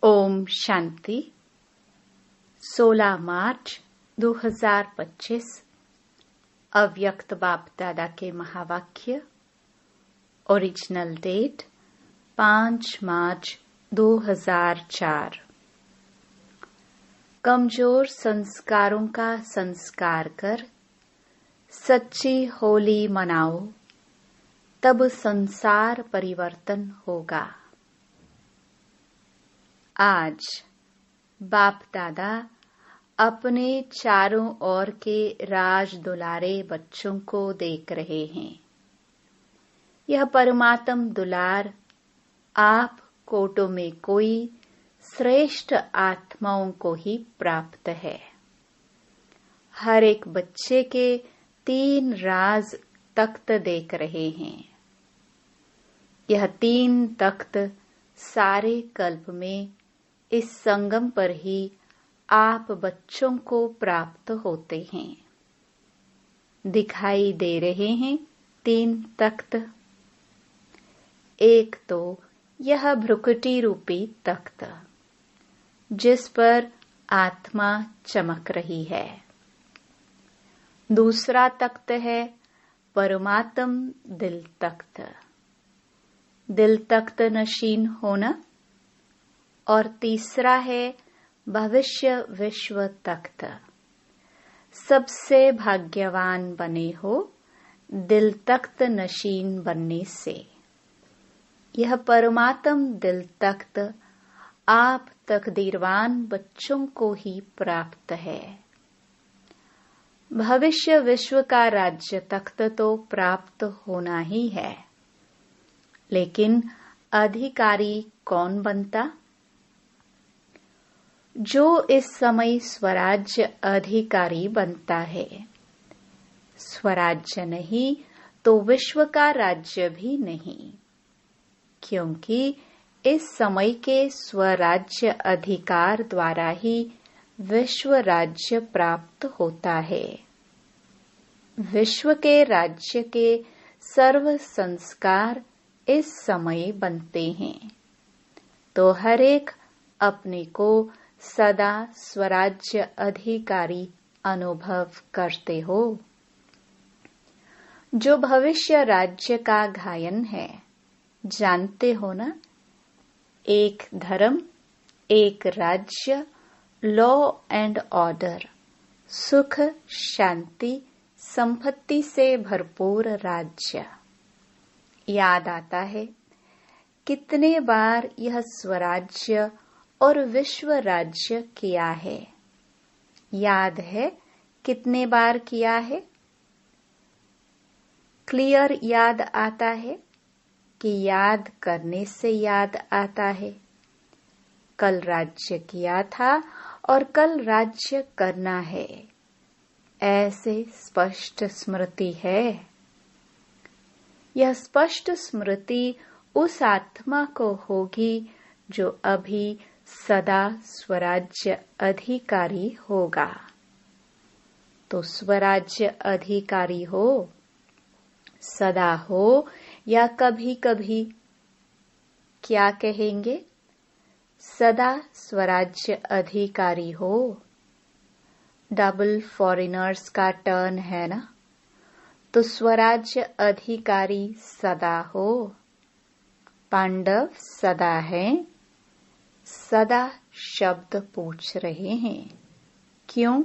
ओम शांति। 16 मार्च 2025 अव्यक्त बाप दादा के महावाक्य। ओरिजिनल डेट 5 मार्च 2004। कमजोर संस्कारों का संस्कार कर सच्ची होली मनाओ, तब संसार परिवर्तन होगा। आज बाप दादा अपने चारों ओर के राज दुलारे बच्चों को देख रहे हैं। यह परमात्म दुलार आप कोटों में कोई श्रेष्ठ आत्माओं को ही प्राप्त है। हर एक बच्चे के 3 राज तख्त देख रहे हैं। यह 3 तख्त सारे कल्प में इस संगम पर ही आप बच्चों को प्राप्त होते हैं। दिखाई दे रहे हैं 3 तख्त। एक तो यह भ्रुकुटी रूपी तख्त, जिस पर आत्मा चमक रही है। दूसरा तख्त है परमात्म दिल तख्त, दिल तख्त नशीन होना। और तीसरा है भविष्य विश्व तख्त। सबसे भाग्यवान बने हो दिल तख्त नशीन बनने से। यह परमात्म दिल तख्त आप तकदीरवान बच्चों को ही प्राप्त है। भविष्य विश्व का राज्य तख्त तो प्राप्त होना ही है, लेकिन अधिकारी कौन बनता? जो इस समय स्वराज्य अधिकारी बनता है। स्वराज्य नहीं तो विश्व का राज्य भी नहीं, क्योंकि इस समय के स्वराज्य अधिकार द्वारा ही विश्व राज्य प्राप्त होता है। विश्व के राज्य के सर्व संस्कार इस समय बनते हैं, तो हर एक अपने को सदा स्वराज्य अधिकारी अनुभव करते हो। जो भविष्य राज्य का गायन है, जानते हो ना? एक धर्म, एक राज्य, लॉ एंड ऑर्डर, सुख शांति संपत्ति से भरपूर राज्य। याद आता है कितने बार यह स्वराज्य और विश्व राज्य किया है? याद है कितने बार किया है? क्लियर याद आता है कि याद करने से याद आता है? कल राज्य किया था और कल राज्य करना है, ऐसे स्पष्ट स्मृति है। यह स्पष्ट स्मृति उस आत्मा को होगी जो अभी सदा स्वराज्य अधिकारी होगा। तो स्वराज्य अधिकारी हो, सदा हो या कभी कभी, क्या कहेंगे? सदा स्वराज्य अधिकारी हो। डबल फॉरेनर्स का टर्न है ना, तो स्वराज्य अधिकारी सदा हो। पांडव सदा हैं, सदा शब्द पूछ रहे हैं। क्यों?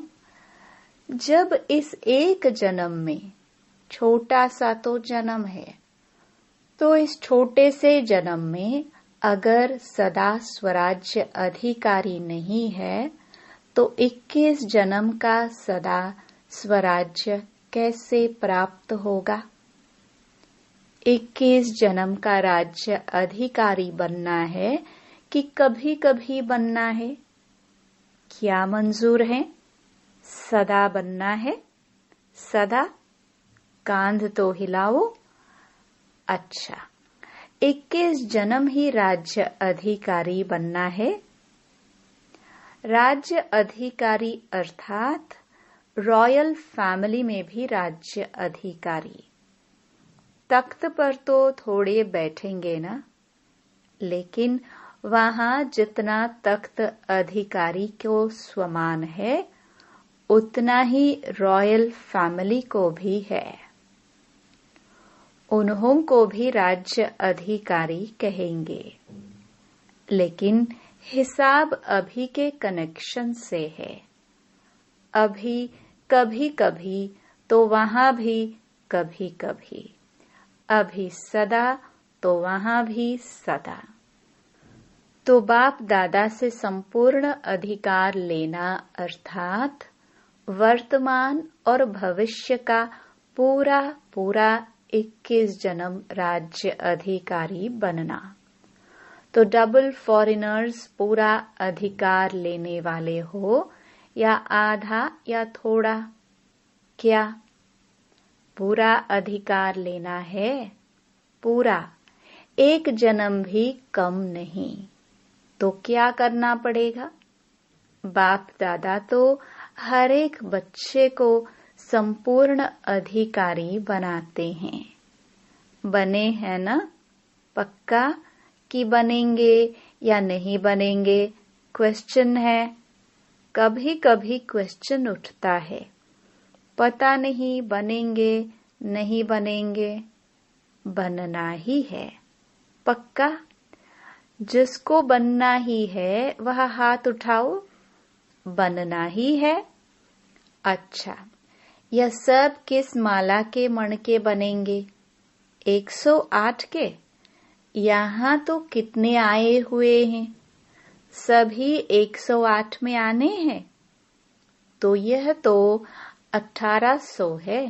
जब इस एक जन्म में, छोटा सा तो जन्म है, तो इस छोटे से जन्म में अगर सदा स्वराज्य अधिकारी नहीं है, तो 21 जन्म का सदा स्वराज्य कैसे प्राप्त होगा? 21 जन्म का राज्य अधिकारी बनना है कि कभी कभी बनना है? क्या मंजूर है? सदा बनना है? सदा? कांध तो हिलाओ। अच्छा, 21 जन्म ही राज्य अधिकारी बनना है। राज्य अधिकारी अर्थात रॉयल फैमिली में भी राज्य अधिकारी। तख्त पर तो थोड़े बैठेंगे ना, लेकिन वहाँ जितना तख्त अधिकारी को स्वमान है उतना ही रॉयल फैमिली को भी है। उन्हों को भी राज्य अधिकारी कहेंगे, लेकिन हिसाब अभी के कनेक्शन से है। अभी कभी कभी तो वहाँ भी कभी कभी, अभी सदा तो वहाँ भी सदा। तो बाप दादा से संपूर्ण अधिकार लेना अर्थात वर्तमान और भविष्य का पूरा पूरा 21 जन्म राज्य अधिकारी बनना। तो डबल फॉरेनर्स पूरा अधिकार लेने वाले हो या आधा या थोड़ा, क्या पूरा अधिकार लेना है? पूरा, एक जन्म भी कम नहीं। तो क्या करना पड़ेगा? बाप दादा तो हर एक बच्चे को संपूर्ण अधिकारी बनाते हैं। बने हैं ना? पक्का कि बनेंगे या नहीं बनेंगे? क्वेश्चन है। कभी कभी क्वेश्चन उठता है, पता नहीं बनेंगे नहीं बनेंगे। बनना ही है। पक्का? जिसको बनना ही है वह हाथ उठाओ। बनना ही है। अच्छा, यह सब किस माला के मण के बनेंगे? 108 के? यहाँ तो कितने आए हुए हैं? सभी 108 में आने हैं। तो यह तो 1800 है।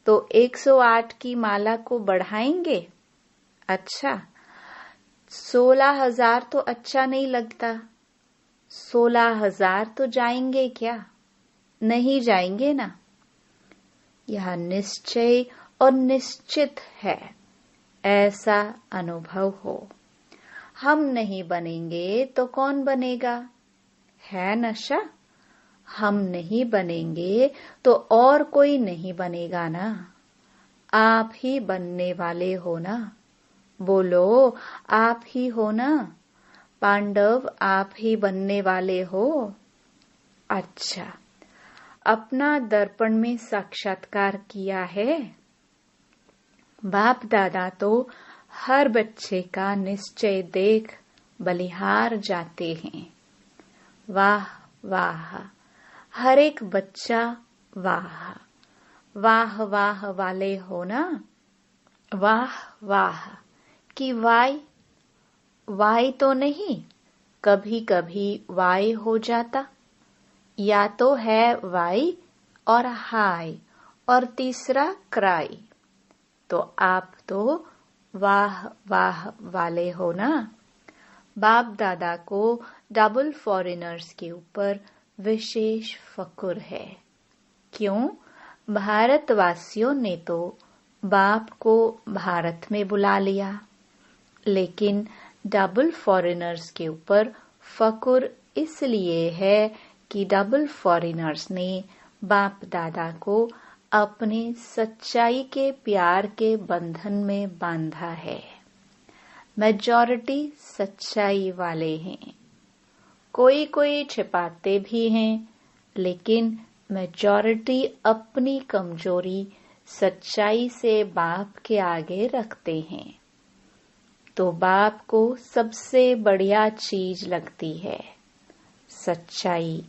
तो 108 की माला को बढ़ाएंगे। अच्छा, 16,000 तो अच्छा नहीं लगता। 16,000 तो जाएंगे क्या? नहीं जाएंगे ना। यह निश्चय और निश्चित है, ऐसा अनुभव हो। हम नहीं बनेंगे तो कौन बनेगा? है नशा। हम नहीं बनेंगे तो और कोई नहीं बनेगा ना। आप ही बनने वाले हो ना। बोलो, आप ही हो ना। पांडव आप ही बनने वाले हो। अच्छा, अपना दर्पण में साक्षात्कार किया है? बाप दादा तो हर बच्चे का निश्चय देख बलिहार जाते हैं। वाह वाह, हर एक बच्चा वाह वाह वाह वाले हो ना। वाह वाह कि वाई तो नहीं, कभी कभी वाई हो जाता। या तो है वाई और हाय और तीसरा क्राई। तो आप तो वाह वाह वाले हो ना। बाप दादा को डबल फॉरेनर्स के ऊपर विशेष फक्र है। क्यों? भारतवासियों ने तो बाप को भारत में बुला लिया, लेकिन डबल फॉरेनर्स के ऊपर फक्र इसलिए है कि डबल फॉरेनर्स ने बाप दादा को अपने सच्चाई के प्यार के बंधन में बांधा है। मेजॉरिटी सच्चाई वाले हैं। कोई कोई छिपाते भी हैं, लेकिन मेजॉरिटी अपनी कमजोरी सच्चाई से बाप के आगे रखते हैं। तो बाप को सबसे बढ़िया चीज लगती है सच्चाई।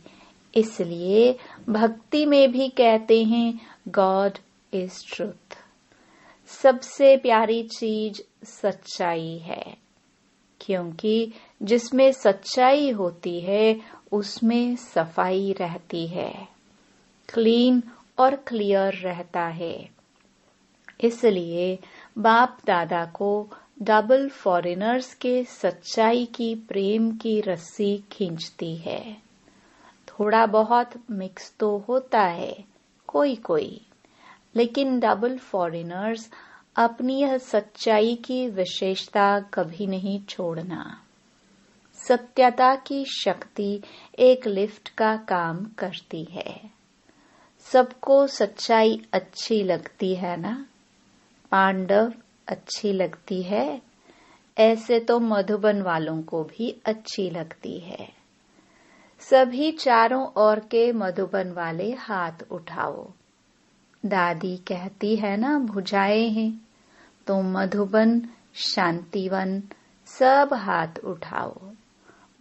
इसलिए भक्ति में भी कहते हैं गॉड इज ट्रुथ। सबसे प्यारी चीज सच्चाई है, क्योंकि जिसमें सच्चाई होती है उसमें सफाई रहती है, क्लीन और क्लियर रहता है। इसलिए बाप दादा को डबल फॉरेनर्स के सच्चाई की प्रेम की रस्सी खींचती है। थोड़ा बहुत मिक्स तो होता है कोई कोई, लेकिन डबल फॉरेनर्स अपनी यह सच्चाई की विशेषता कभी नहीं छोड़ना। सत्यता की शक्ति एक लिफ्ट का काम करती है। सबको सच्चाई अच्छी लगती है ना। पांडव अच्छी लगती है। ऐसे तो मधुबन वालों को भी अच्छी लगती है। सभी चारों ओर के मधुबन वाले हाथ उठाओ। दादी कहती है ना, भुजाएं हैं, तो मधुबन, शांतिवन सब हाथ उठाओ,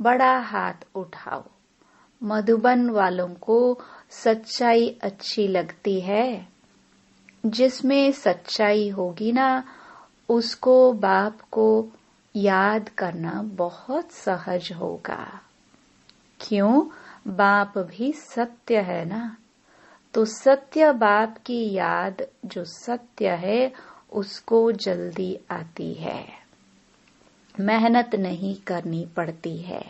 बड़ा हाथ उठाओ। मधुबन वालों को सच्चाई अच्छी लगती है। जिसमें सच्चाई होगी ना, उसको बाप को याद करना बहुत सहज होगा। क्यों? बाप भी सत्य है ना, तो सत्य बाप की याद जो सत्य है उसको जल्दी आती है, मेहनत नहीं करनी पड़ती है।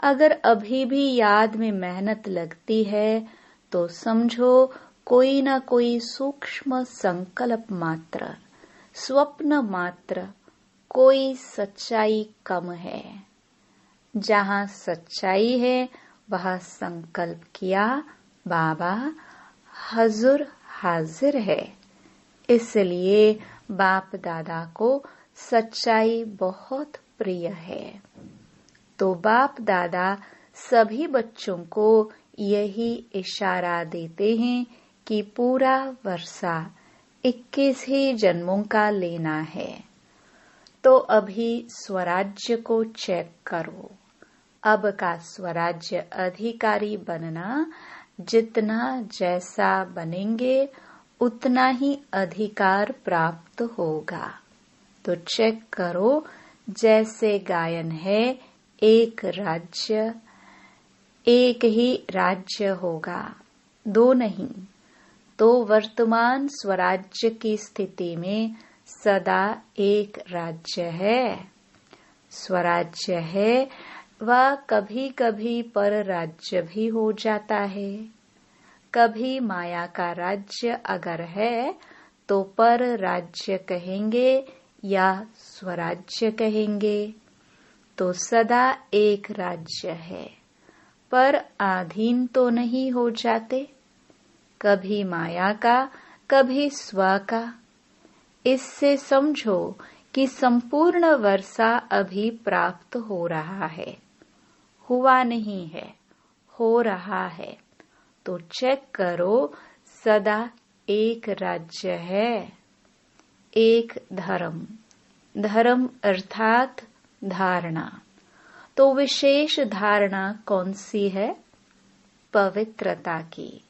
अगर अभी भी याद में मेहनत लगती है तो समझो कोई न कोई सूक्ष्म संकल्प मात्र, स्वप्न मात्र, कोई सच्चाई कम है। जहाँ सच्चाई है वह संकल्प किया, बाबा हजूर हाजिर है। इसलिए बाप दादा को सच्चाई बहुत प्रिय है। तो बाप दादा सभी बच्चों को यही इशारा देते हैं कि पूरा वर्षा 21 ही जन्मों का लेना है। तो अभी स्वराज्य को चेक करो। अब का स्वराज्य अधिकारी बनना, जितना जैसा बनेंगे उतना ही अधिकार प्राप्त होगा। तो चेक करो, जैसे गायन है, एक राज्य, एक ही राज्य होगा, दो नहीं। तो वर्तमान स्वराज्य की स्थिति में सदा एक राज्य है। स्वराज्य है वह कभी कभी पर राज्य भी हो जाता है। कभी माया का राज्य अगर है तो पर राज्य कहेंगे या स्वराज्य कहेंगे। तो सदा एक राज्य है, पर अधीन तो नहीं हो जाते, कभी माया का कभी स्व का। इससे समझो कि संपूर्ण वर्षा अभी प्राप्त हो रहा है, हुआ नहीं है, हो रहा है। तो चेक करो, सदा एक राज्य है, एक धर्म। धर्म अर्थात धारणा। तो विशेष धारणा कौन सी है? पवित्रता की।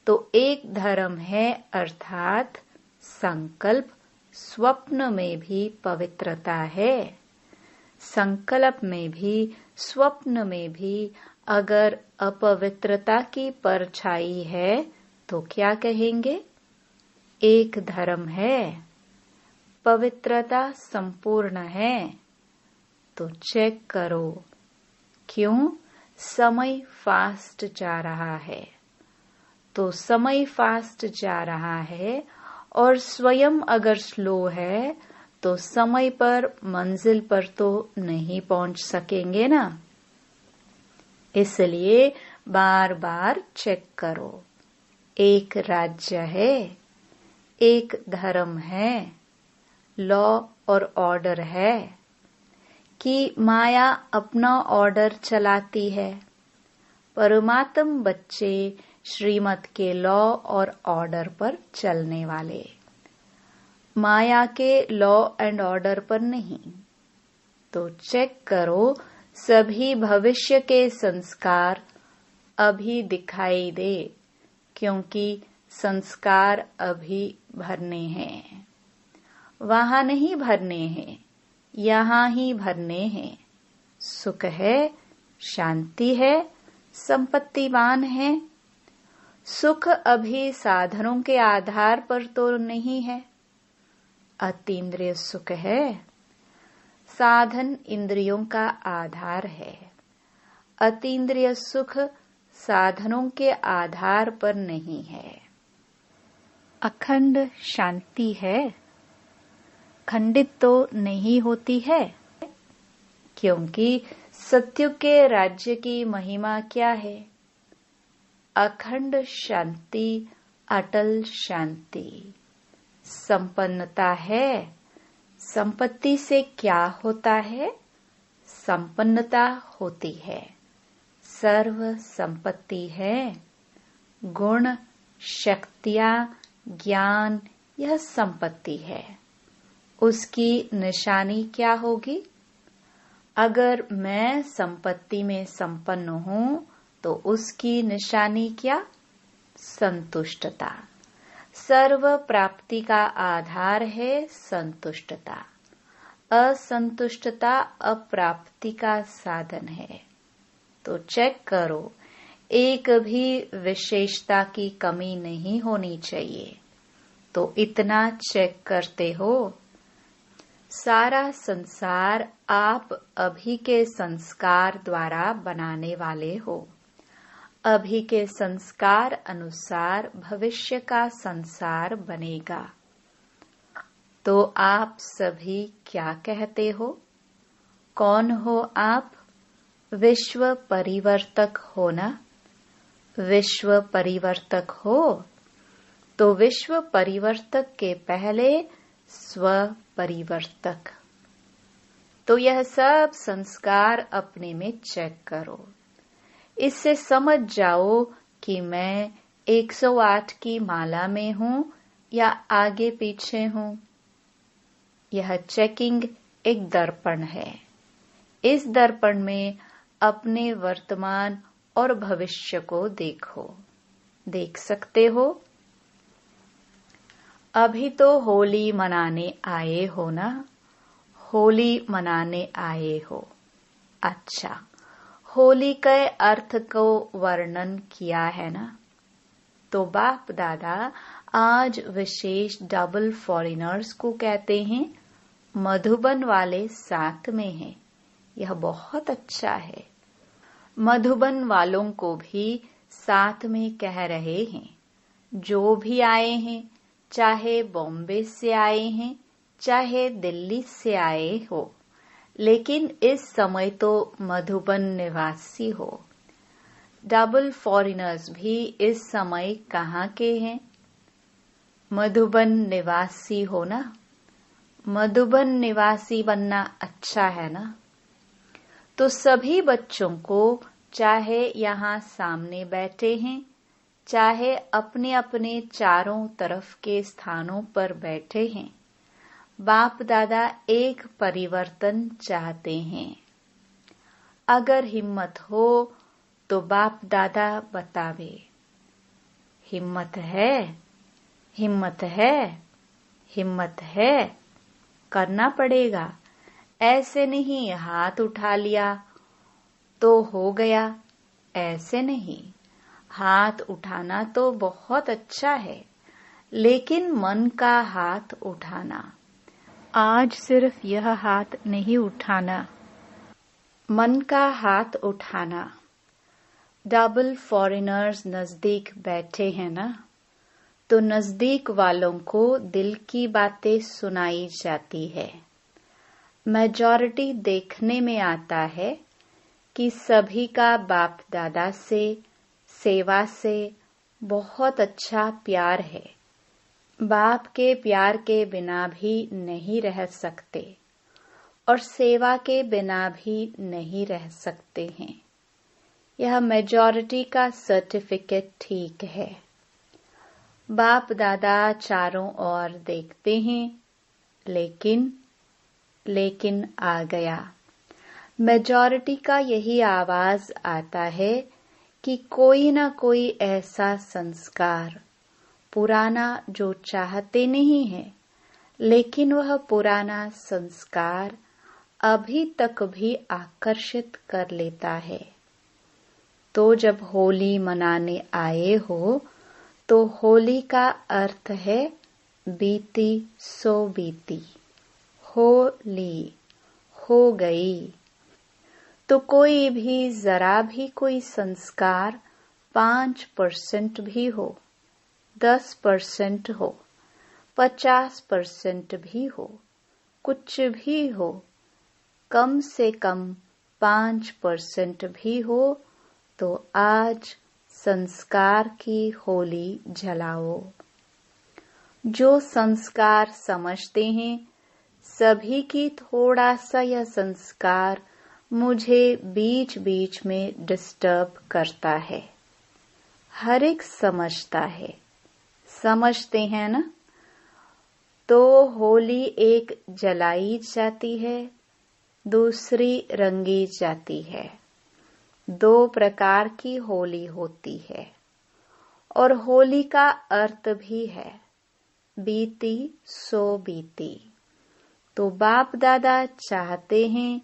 तो एक धर्म है अर्थात संकल्प। स्वप्न में भी पवित्रता है, संकल्प में भी, स्वप्न में भी अगर अपवित्रता की परछाई है तो क्या कहेंगे? एक धर्म है, पवित्रता संपूर्ण है। तो चेक करो, क्यों? समय फास्ट जा रहा है। तो समय फास्ट जा रहा है और स्वयं अगर स्लो है तो समय पर मंजिल पर तो नहीं पहुंच सकेंगे ना। इसलिए बार बार चेक करो, एक राज्य है, एक धर्म है, लॉ और ऑर्डर है। कि माया अपना ऑर्डर चलाती है, परमात्म बच्चे श्रीमत के लॉ और ऑर्डर पर चलने वाले, माया के लॉ एंड ऑर्डर पर नहीं। तो चेक करो, सभी भविष्य के संस्कार अभी दिखाई दे, क्योंकि संस्कार अभी भरने हैं। वहां नहीं भरने हैं, यहाँ ही भरने हैं। सुख है, शांति है, संपत्तिवान है। सुख अभी साधनों के आधार पर तो नहीं है, अतीन्द्रिय सुख है। साधन इंद्रियों का आधार है, अतीन्द्रिय सुख साधनों के आधार पर नहीं है। अखंड शांति है, खंडित तो नहीं होती है, क्योंकि सत्युग के राज्य की महिमा क्या है? अखंड शांति, अटल शांति। संपन्नता है, संपत्ति से क्या होता है? संपन्नता होती है। सर्व संपत्ति है। गुण, शक्तियां, ज्ञान, यह संपत्ति है। उसकी निशानी क्या होगी? अगर मैं संपत्ति में संपन्न हूं तो उसकी निशानी क्या? संतुष्टता। सर्व प्राप्ति का आधार है संतुष्टता। असंतुष्टता अप्राप्ति का साधन है। तो चेक करो, एक भी विशेषता की कमी नहीं होनी चाहिए। तो इतना चेक करते हो। सारा संसार आप अभी के संस्कार द्वारा बनाने वाले हो। अभी के संस्कार अनुसार भविष्य का संसार बनेगा। तो आप सभी क्या कहते हो? कौन हो आप? विश्व परिवर्तक हो ना? विश्व परिवर्तक हो तो विश्व परिवर्तक के पहले स्व परिवर्तक। तो यह सब संस्कार अपने में चेक करो। इससे समझ जाओ कि मैं 108 की माला में हूं या आगे पीछे हूं। यह चेकिंग एक दर्पण है। इस दर्पण में अपने वर्तमान और भविष्य को देखो। देख सकते हो? अभी तो होली मनाने आए हो ना? होली मनाने आए हो। अच्छा, होली के अर्थ को वर्णन किया है ना? तो बाप दादा आज विशेष डबल फॉरेनर्स को कहते हैं। मधुबन वाले साथ में हैं। यह बहुत अच्छा है। मधुबन वालों को भी साथ में कह रहे हैं। जो भी आए हैं, चाहे बॉम्बे से आए हैं, चाहे दिल्ली से आए हो, लेकिन इस समय तो मधुबन निवासी हो। डबल फॉरेनर्स भी इस समय कहाँ के हैं? मधुबन निवासी हो ना? मधुबन निवासी बनना अच्छा है ना? तो सभी बच्चों को, चाहे यहाँ सामने बैठे हैं, चाहे अपने अपने चारों तरफ के स्थानों पर बैठे हैं, बाप दादा एक परिवर्तन चाहते हैं। अगर हिम्मत हो तो बाप दादा बतावे। हिम्मत है, हिम्मत है, हिम्मत है। करना पड़ेगा। ऐसे नहीं हाथ उठा लिया तो हो गया, ऐसे नहीं। हाथ उठाना तो बहुत अच्छा है, लेकिन मन का हाथ उठाना। आज सिर्फ यह हाथ नहीं उठाना, मन का हाथ उठाना। डबल फॉरेनर्स नजदीक बैठे हैं ना? तो नजदीक वालों को दिल की बातें सुनाई जाती है। मेजॉरिटी देखने में आता है कि सभी का बाप दादा से, सेवा से बहुत अच्छा प्यार है। बाप के प्यार के बिना भी नहीं रह सकते और सेवा के बिना भी नहीं रह सकते हैं। यह मेजॉरिटी का सर्टिफिकेट ठीक है। बाप दादा चारों ओर देखते हैं, लेकिन आ गया। मेजॉरिटी का यही आवाज आता है कि कोई ना कोई ऐसा संस्कार पुराना जो चाहते नहीं है, लेकिन वह पुराना संस्कार अभी तक भी आकर्षित कर लेता है। तो जब होली मनाने आए हो तो होली का अर्थ है बीती सो बीती। होली हो गई। तो कोई भी जरा भी कोई संस्कार 5% भी हो, 10% हो, 50% भी हो, कुछ भी हो, कम से कम 5% भी हो, तो आज संस्कार की होली जलाओ। जो संस्कार समझते हैं सभी की थोड़ा सा यह संस्कार मुझे बीच बीच में डिस्टर्ब करता है। हर एक समझता है, समझते हैं ना। तो होली एक जलाई जाती है, दूसरी रंगी जाती है। 2 प्रकार की होली होती है और होली का अर्थ भी है बीती सो बीती। तो बाप दादा चाहते हैं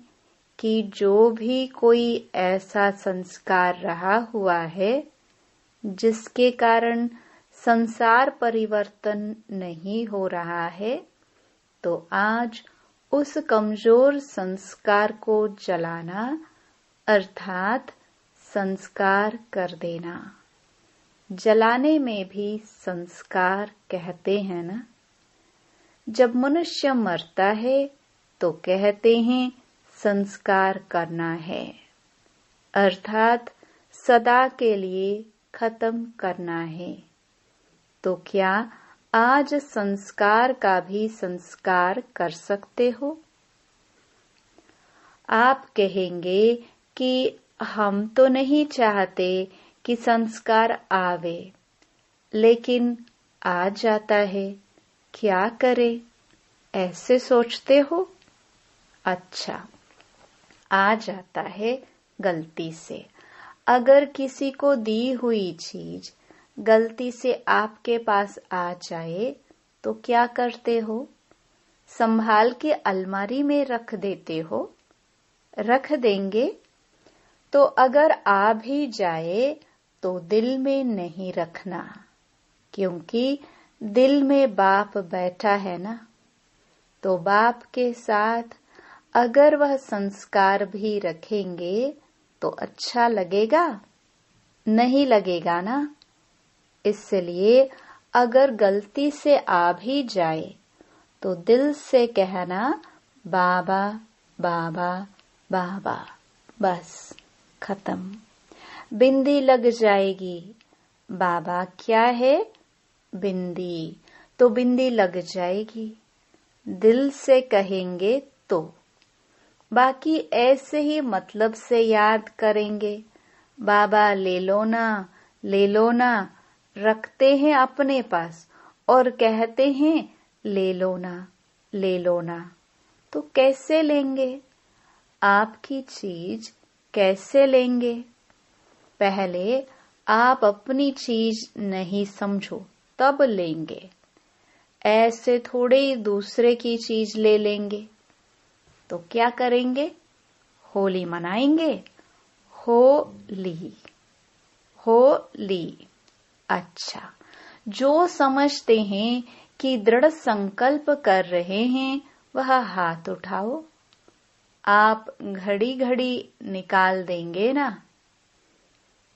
कि जो भी कोई ऐसा संस्कार रहा हुआ है जिसके कारण संसार परिवर्तन नहीं हो रहा है, तो आज उस कमजोर संस्कार को जलाना अर्थात संस्कार कर देना। जलाने में भी संस्कार कहते हैं ना। जब मनुष्य मरता है तो कहते हैं संस्कार करना है, अर्थात सदा के लिए खत्म करना है। तो क्या आज संस्कार का भी संस्कार कर सकते हो? आप कहेंगे कि हम तो नहीं चाहते कि संस्कार आवे, लेकिन आ जाता है, क्या करे? ऐसे सोचते हो? अच्छा, आ जाता है गलती से। अगर किसी को दी हुई चीज गलती से आपके पास आ जाए तो क्या करते हो? संभाल के अलमारी में रख देते हो? रख देंगे। तो अगर आ भी जाए तो दिल में नहीं रखना, क्योंकि दिल में बाप बैठा है ना। तो बाप के साथ अगर वह संस्कार भी रखेंगे तो अच्छा लगेगा? नहीं लगेगा ना। इसलिए अगर गलती से आ भी जाए तो दिल से कहना बाबा बाबा बाबा, बस खत्म। बिंदी लग जाएगी। बाबा क्या है? बिंदी। तो बिंदी लग जाएगी। दिल से कहेंगे तो। बाकी ऐसे ही मतलब से याद करेंगे, बाबा ले लो ना, ले लो ना, रखते हैं अपने पास और कहते हैं ले लो ना, ले लो ना। तो कैसे लेंगे? आपकी चीज कैसे लेंगे? पहले आप अपनी चीज नहीं समझो तब लेंगे। ऐसे थोड़े ही दूसरे की चीज ले लेंगे। तो क्या करेंगे? होली मनाएंगे। होली, होली। अच्छा, जो समझते हैं कि दृढ़ संकल्प कर रहे हैं वह हाथ उठाओ। आप घड़ी घड़ी निकाल देंगे ना,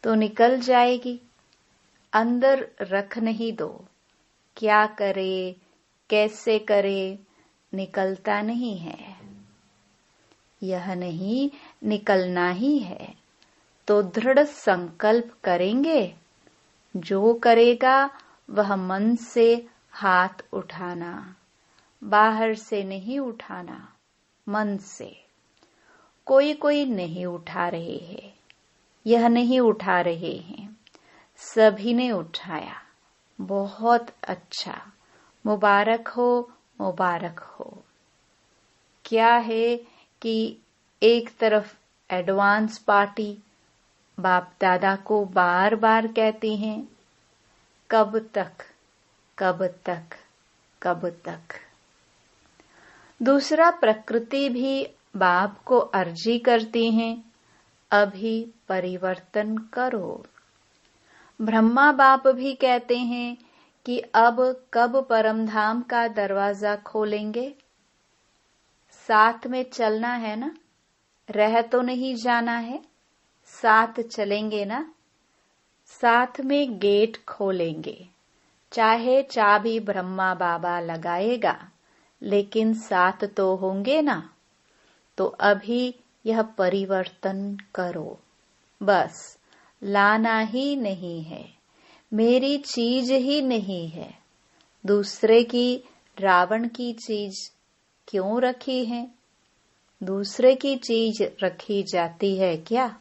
तो निकल जाएगी। अंदर रख नहीं दो। क्या करे, कैसे करे, निकलता नहीं है। यह नहीं, निकलना ही है। तो दृढ़ संकल्प करेंगे। जो करेगा वह मन से हाथ उठाना, बाहर से नहीं उठाना, मन से। कोई कोई नहीं उठा रहे हैं, यह नहीं उठा रहे हैं, सभी ने उठाया। बहुत अच्छा, मुबारक हो, मुबारक हो। क्या है कि एक तरफ एडवांस पार्टी बाप दादा को बार बार कहते हैं, कब तक, कब तक, कब तक। दूसरा प्रकृति भी बाप को अर्जी करती हैं, अभी परिवर्तन करो। ब्रह्मा बाप भी कहते हैं कि अब कब परमधाम का दरवाजा खोलेंगे। साथ में चलना है ना, रह तो नहीं जाना है, साथ चलेंगे ना। साथ में गेट खोलेंगे। चाहे चाबी ब्रह्मा बाबा लगाएगा, लेकिन साथ तो होंगे ना। तो अभी यह परिवर्तन करो, बस लाना ही नहीं है। मेरी चीज ही नहीं है, दूसरे की, रावण की चीज क्यों रखी है? दूसरे की चीज रखी जाती है क्या?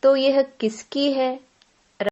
तो यह किसकी है?